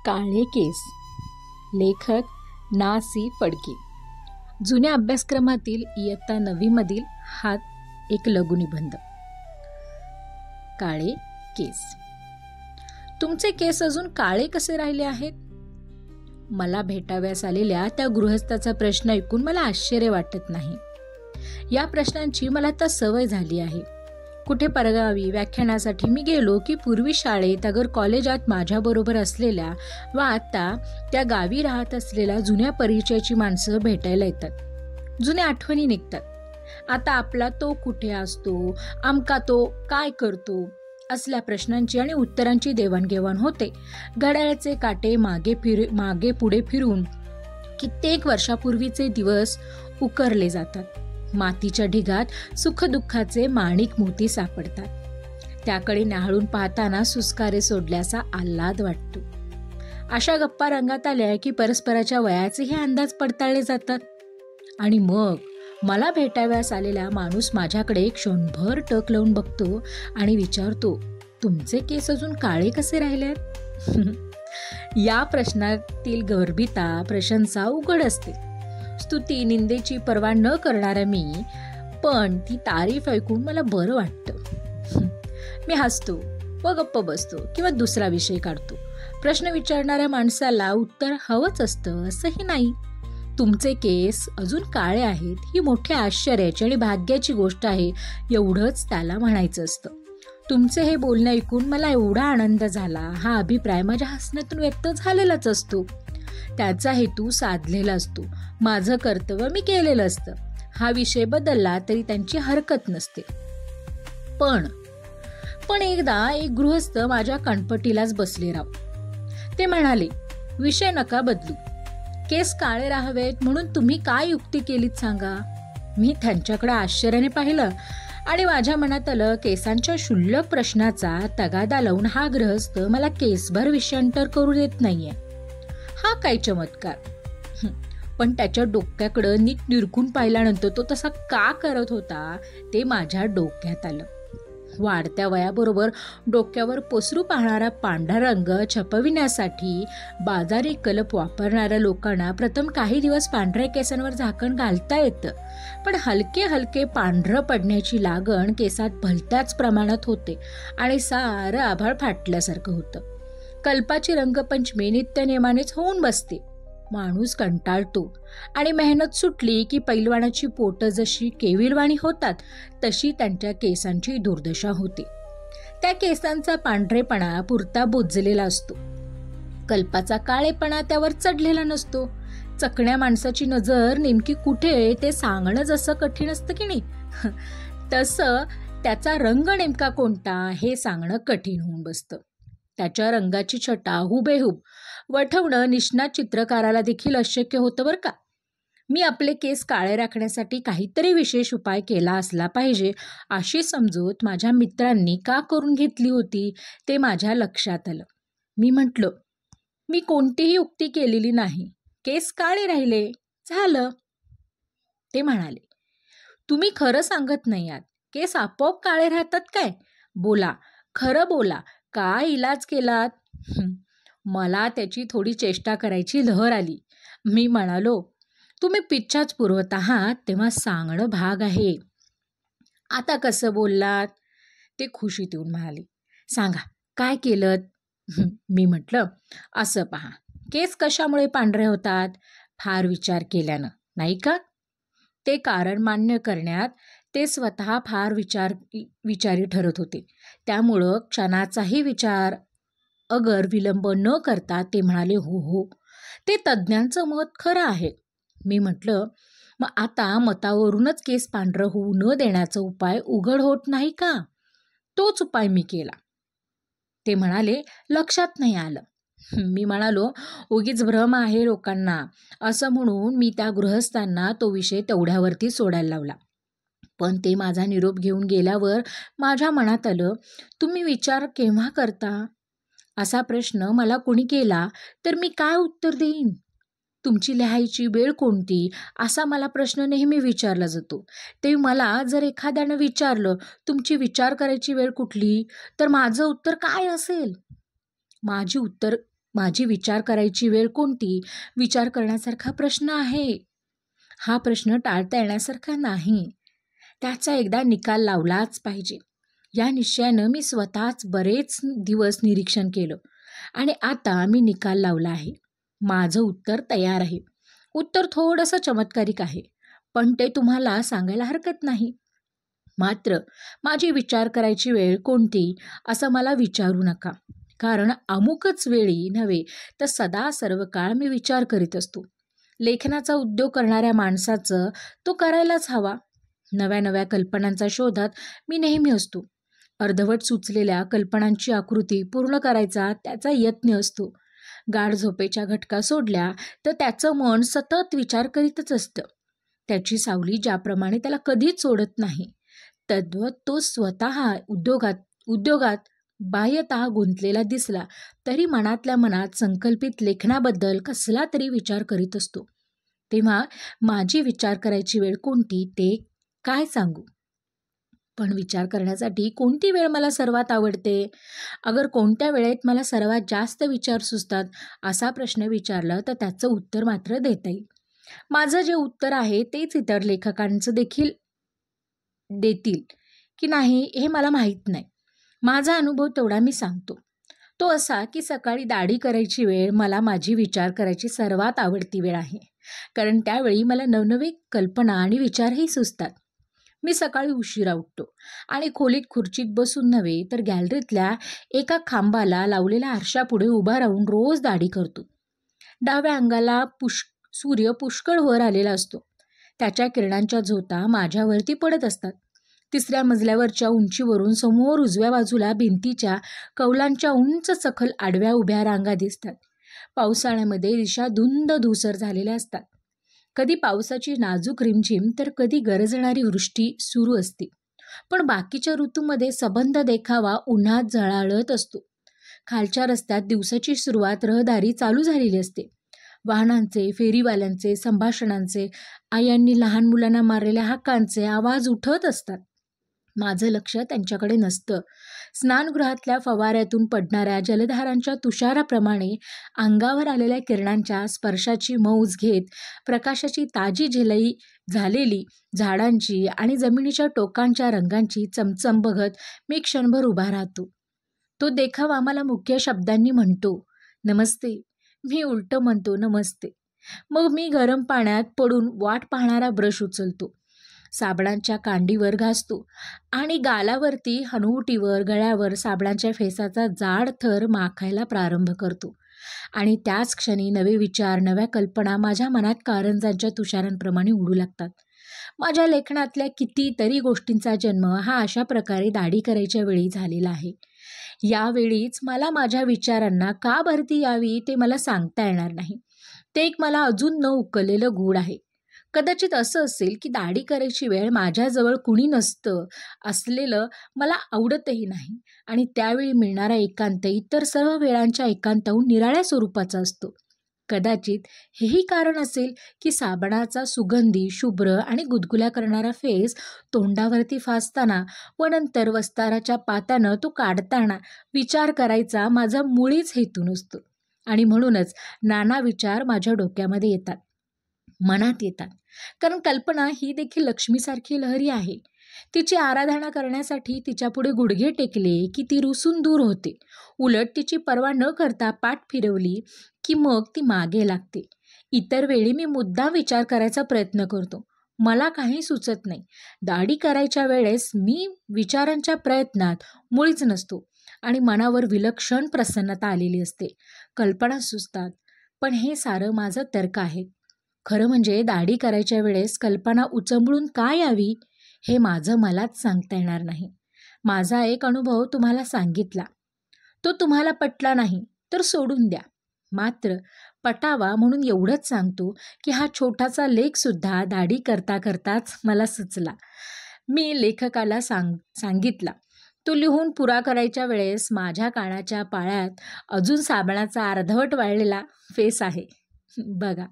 काळे केस. लेखक ना. सी. फडके. जुन्या अभ्यासक्रमातील इयत्ता 9वी मधील हा एक लघुनिबंध. काळे केस. तुमचे केस अजून काळे कसे राहिले आहेत? मला भेटाव्यास आलेल्या त्या गृहस्थाचा प्रश्न ऐकून मला आश्चर्य वाटत नाही. या प्रश्नांची मला आता सवय झाली आहे. कुठे परगावी व्याख्यानासाठी मी गेलो की पूर्वी शाळेत अगर कॉलेजात माझ्याबरोबर असलेल्या व आता त्या गावी राहत असलेल्या जुन्या परिचयाची माणसं भेटायला येतात. जुन्या आठवणी निघतात. आता आपला तो कुठे असतो, आमका तो काय करतो, असल्या प्रश्नांची आणि उत्तरांची देवाणघेवाण होते. घड्याळाचे काटे मागे पुढे फिरून कित्येक वर्षापूर्वीचे दिवस उकरले जातात. मातीच्या ढिगात सुखदुःखाचे माणिक मोती सापडतात. त्याकडे न्याहाळून पाहताना सुस्कारे सोडल्याचा आल्हाद वाटतो. अशा गप्पा रंगात आल्या की परस्पराच्या वयाचेही अंदाज पडताळले जातात. आणि मग मला भेटाव्यास आलेला माणूस माझ्याकडे क्षणभर टक लावून बघतो आणि विचारतो, तुमचे केस अजून काळे कसे राहिलेत? या प्रश्नातील गर्भिता प्रशंसा उघड असते. स्तुती निंदेची पर्वा न करणारा मी, पण ती तारीफ ऐकून मला बरं वाटतं. मी हसतो व गप्प बसतो किंवा दुसरा विषय काढतो. प्रश्न विचारणाऱ्या माणसाला उत्तर हवंच असतं असंही नाही. तुमचे केस अजून काळे आहेत ही मोठ्या आश्चर्याची आणि भाग्याची गोष्ट आहे एवढंच त्याला म्हणायचं असतं. तुमचे हे बोलणं ऐकून मला एवढा आनंद झाला हा अभिप्राय माझ्या हसण्यातून व्यक्त झालेलाच असतो. त्याचा हेतू साधलेला असतो. माझं कर्तव्य मी केलेलं असतं. हा विषय बदलला तरी त्यांची हरकत नसते. पण एकदा एक गृहस्थ माझ्या कणपटीलाच बसले राव. ते म्हणाले, विषय नका बदलू. केस काळे राहावेत म्हणून तुम्ही काय युक्ती केलीत सांगा. मी त्यांच्याकडे आश्चर्याने पाहिलं आणि माझ्या मनात आलं, केसांच्या क्षुल्लक प्रश्नाचा तगादा लावून हा गृहस्थ मला केसभर विषयांतर करू देत नाहीये. हा काय चमत्कार. पण त्याच्या डोक्याकडं नीट निरखून पाहिल्यानंतर तो तसा का करत होता ते माझ्या डोक्यात आलं. वाढत्या वयाबरोबर डोक्यावर पसरू पाहणारा पांढरा रंग छपविण्यासाठी बाजारी कलप वापरणाऱ्या लोकांना प्रथम काही दिवस पांढऱ्या केसांवर झाकण घालता येतं. पण हलके हलके पांढरं पडण्याची लागण केसात भलत्याच प्रमाणात होते आणि सारं आभाळ फाटल्यासारखं होतं. कल्पाची रंगपंचमी नित्यनेमानेच होऊन बसते. माणूस कंटाळतो आणि मेहनत सुटली की पैलवानाची पोटं जशी केविलवाणी होतात तशी त्यांच्या केसांची दुर्दशा होते. त्या केसांचा पांढरेपणा पुरता बोचलेला असतो. कल्पाचा काळेपणा त्यावर चढलेला नसतो. चकण्या माणसाची नजर नेमकी कुठे ते सांगणं जसं कठीण असतं की नाही, तसं त्याचा रंग नेमका कोणता हे सांगणं कठीण होऊन बसतं. त्याच्या रंगाची छटा हुबेहूब वठवणं निष्णात चित्रकाराला देखील अशक्य होतं बरं का. मी आपले केस काळे राखण्यासाठी काहीतरी विशेष उपाय केला असला पाहिजे अशी समजूत माझ्या मित्रांनी का करून घेतली होती ते माझ्या लक्षात आलं. मी म्हटलं, मी कोणतीही युक्ती केलेली नाही. केस काळे राहिले, झालं. ते म्हणाले, तुम्ही खरं सांगत नाही आहात. केस आपोआप काळे राहतात काय? बोला, खरं बोला, काय इलाज केलात? मला त्याची थोडी चेष्टा करायची लहर आली. मी म्हणालो, तुम्ही पिच्छाच पुरवत आहात तेव्हा सांगणं भाग आहे. आता कसं बोललात? ते खुशीत येऊन म्हणाले, सांगा काय केलं? मी म्हटलं, असं पहा, केस कशामुळे पांढरे होतात? फार विचार केल्यानं, नाही का? ते कारण मान्य करण्यात ते स्वतः फार विचारी ठरत होते. त्यामुळं क्षणाचाही विचार अगर विलंब न करता ते म्हणाले, हो, ते तज्ज्ञांचं मत खरं आहे. मी म्हटलं, मग आता मतावरूनच केस पांढरं होऊ न देण्याचा उपाय उघड होत नाही का? तोच उपाय मी केला. ते म्हणाले, लक्षात नाही आलं. मी म्हणालो, उगीच भ्रम आहे लोकांना, असं म्हणून मी त्या गृहस्थांना तो विषय तेवढ्यावरती सोडायला लावला. पण ते माझा निरोप घेऊन गेल्यावर माझ्या मनात आलं, तुम्ही विचार केव्हा करता? असा प्रश्न मला कोणी केला तर मी काय उत्तर देईन? तुमची लिहायची वेळ कोणती असा मला प्रश्न नेहमी विचारला जातो. ते मला जर एखाद्यानं विचारलं, तुमची विचार करायची वेळ कुठली, तर माझं उत्तर काय असेल? माझी उत्तर माझी विचार करायची वेळ कोणती विचार करण्यासारखा प्रश्न आहे. हा प्रश्न टाळता येण्यासारखा नाही. त्याचा एकदा निकाल लावलाच पाहिजे. या निश्चयानं मी स्वतःच बरेच दिवस निरीक्षण केलं आणि आता मी निकाल लावला आहे. माझं उत्तर तयार आहे. उत्तर थोडंसं चमत्कारिक आहे, पण ते तुम्हाला सांगायला हरकत नाही. मात्र माझी विचार करायची वेळ कोणती असं मला विचारू नका, कारण अमुकच वेळी नव्हे तर सदा सर्व काळ मी विचार करीत असतो. लेखनाचा उद्योग करणाऱ्या माणसाचं तो करायलाच हवा. नव्या नव्या कल्पनांच्या शोधात मी नेहमी असतो. अर्धवट सुचलेल्या कल्पनांची आकृती पूर्ण करायचा त्याचा यत्न असतो. गाढ झोपेच्या घटका सोडल्या तर त्याचं मन सतत विचार करीतच असतं. त्याची सावली ज्याप्रमाणे त्याला कधीच सोडत नाही, तद्वत तो स्वतः उद्योगात बाह्यतः गुंतलेला दिसला तरी मनातल्या मनात संकल्पित लेखनाबद्दल कसला तरी विचार करीत असतो. तेव्हा माझी विचार करायची वेळ कोणती ते काय सांगू. पण विचार करण्यासाठी कोणती वेळ मला सर्वात आवडते? अगर कोणत्या वेळेत मला सर्वात जास्त विचार सुचतात असा प्रश्न विचारला तर त्याचं उत्तर मात्र देता येईल. माझं जे उत्तर आहे तेच इतर लेखकांचं देखील देतील की नाही हे मला माहीत नाही. माझा अनुभव तेवढा मी सांगतो. तो असा की सकाळी दाढी करायची वेळ मला माझी विचार करायची सर्वात आवडती वेळ आहे, कारण त्यावेळी मला नवनवी कल्पना आणि विचारही सुचतात. मी सकाळी उशिरा उठतो आणि खोलीत खुर्चीत बसून नव्हे तर गॅलरीतल्या एका खांबाला लावलेल्या आरशापुढे उभा राहून रोज दाढी करतो. डाव्या अंगाला सूर्य पुष्कळ वर आलेला असतो. त्याच्या किरणांच्या झोता माझ्यावरती पडत असतात. तिसऱ्या मजल्यावरच्या उंचीवरून समोर उजव्या बाजूला भिंतीच्या कौलांच्या उंच सखल आडव्या उभ्या रांगा दिसतात. पावसाळ्यामध्ये दिशा धुंद धुसर झालेल्या असतात. कधी पावसाची नाजूक रिमझिम तर कधी गरजणारी वृष्टी सुरू असते. पण बाकीच्या ऋतूमध्ये सबंध देखावा उन्हात झळाळत असतो. खालच्या रस्त्यात दिवसाची सुरुवात रहदारी चालू झालेली असते. वाहनांचे, फेरीवाल्यांचे, संभाषणांचे, आयांनी लहान मुलांना मारलेल्या हाकांचे आवाज उठत असतात. माझं लक्ष त्यांच्याकडे नसतं. स्नानगृहातल्या फवाऱ्यातून पडणाऱ्या जलधारांच्या तुषाराप्रमाणे अंगावर आलेल्या किरणांच्या स्पर्शाची मौज घेत प्रकाशाची ताजी झिलई झालेली झाडांची आणि जमिनीच्या टोकांच्या रंगांची चमचम बघत मी क्षणभर उभा राहतो. तो देखावा मला मुख्य शब्दांनी म्हणतो नमस्ते. मी उलटं म्हणतो नमस्ते. मग मी गरम पाण्यात पडून वाट पाहणारा ब्रश उचलतो, साबणांच्या कांडीवर घासतो आणि गालावरती, हनुवटीवर, गळ्यावर साबणाच्या फेसाचा जाड थर माखायला प्रारंभ करतो. आणि त्याच क्षणी नवे विचार, नव्या कल्पना माझ्या मनात कारंजांच्या तुषारांप्रमाणे उडू लागतात. माझ्या लेखनातल्या कितीतरी गोष्टींचा जन्म हा अशा प्रकारे दाढी करायच्या वेळी झालेला आहे. यावेळीच मला माझ्या विचारांना का भरती यावी ते मला सांगता येणार नाही. ते एक मला अजून न उकललेलं गूढ आहे. कदाचित असं असेल की दाढी करायची वेळ माझ्याजवळ कुणी नसतं असलेलं मला आवडतही नाही आणि त्यावेळी मिळणारा एकांत इतर सर्व वेळांच्या एकांताहून निराळ्या स्वरूपाचा असतो. कदाचित हेही कारण असेल की साबणाचा सुगंधी, शुभ्र आणि गुदगुल्या करणारा फेस तोंडावरती फासताना व नंतर वस्ताराच्या पात्यानं तो काढताना विचार करायचा माझा मुळीच हेतू नसतो आणि म्हणूनच नाना विचार माझ्या डोक्यामध्ये येतात, मनात येतात. कारण कल्पना ही देखील लक्ष्मीसारखी लहरी आहे. तिची आराधना करण्यासाठी तिच्यापुढे गुडघे टेकले की ती रुसून दूर होते. उलट तिची पर्वा न करता पाठ फिरवली की मग ती मागे लागते. इतर वेळी मी मुद्दाम विचार करायचा प्रयत्न करतो. मला काही सुचत नाही. दाढी करायच्या वेळेस मी विचारांच्या प्रयत्नात मुळीच नसतो आणि मनावर विलक्षण प्रसन्नता आलेली असते. कल्पना सुचतात, पण हे सारं माझं तर्क आहे. खरं म्हणजे दाढी करायच्या वेळेस कल्पना उचंबळून काय यावी हे माझं मलाच सांगता येणार नाही. माझा एक अनुभव तुम्हाला सांगितला. तो तुम्हाला पटला नाही तर सोडून द्या. मात्र पटावा म्हणून एवढंच सांगतो की हा छोटासा लेखसुद्धा दाढी करता करताच मला सुचला. मी लेखकाला सांगितला. तो लिहून पुरा करायच्या वेळेस माझ्या कानाच्या पाळ्यात अजून साबणाचा अर्धवट वाळलेला फेस आहे. बघा.